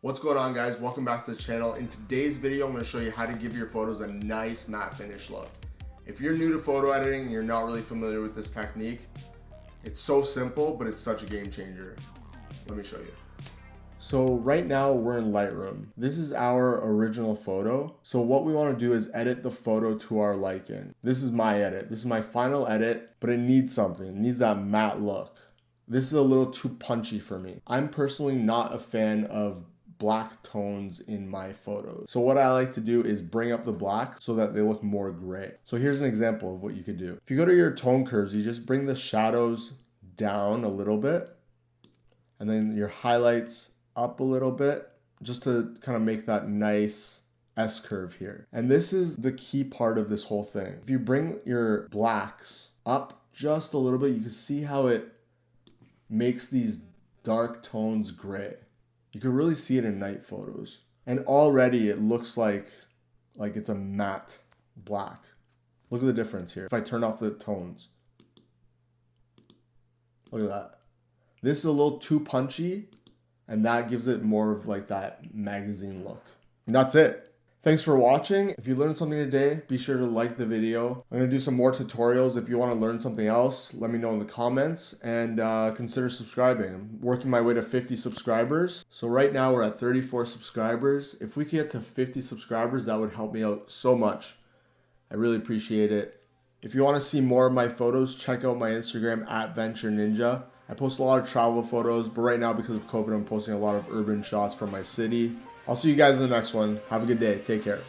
What's going on, guys? Welcome back to the channel. In today's video, I'm going to show you how to give your photos a nice matte finish look. If you're new to photo editing and you're not really familiar with this technique, it's so simple, but it's such a game changer. Let me show you. So right now we're in Lightroom. This is our original photo. So what we want to do is edit the photo to our liking. This is my edit. This is my final edit, but it needs something. It needs that matte look. This is a little too punchy for me. I'm personally not a fan of black tones in my photos. So what I like to do is bring up the black so that they look more gray. So here's an example of what you could do. If you go to your tone curves, you just bring the shadows down a little bit and then your highlights up a little bit just to kind of make that nice S curve here. And this is the key part of this whole thing. If you bring your blacks up just a little bit, you can see how it makes these dark tones gray. You can really see it in night photos. And already it looks like it's a matte black. Look at the difference here. If I turn off the tones, look at that. This is a little too punchy, and that gives it more of like that magazine look. And that's it. Thanks for watching. If you learned something today, be sure to like the video. I'm gonna do some more tutorials. If you wanna learn something else, let me know in the comments and consider subscribing. I'm working my way to 50 subscribers. So right now we're at 34 subscribers. If we could get to 50 subscribers, that would help me out so much. I really appreciate it. If you wanna see more of my photos, check out my Instagram @VentureNinja. I post a lot of travel photos, but right now because of COVID, I'm posting a lot of urban shots from my city. I'll see you guys in the next one. Have a good day. Take care.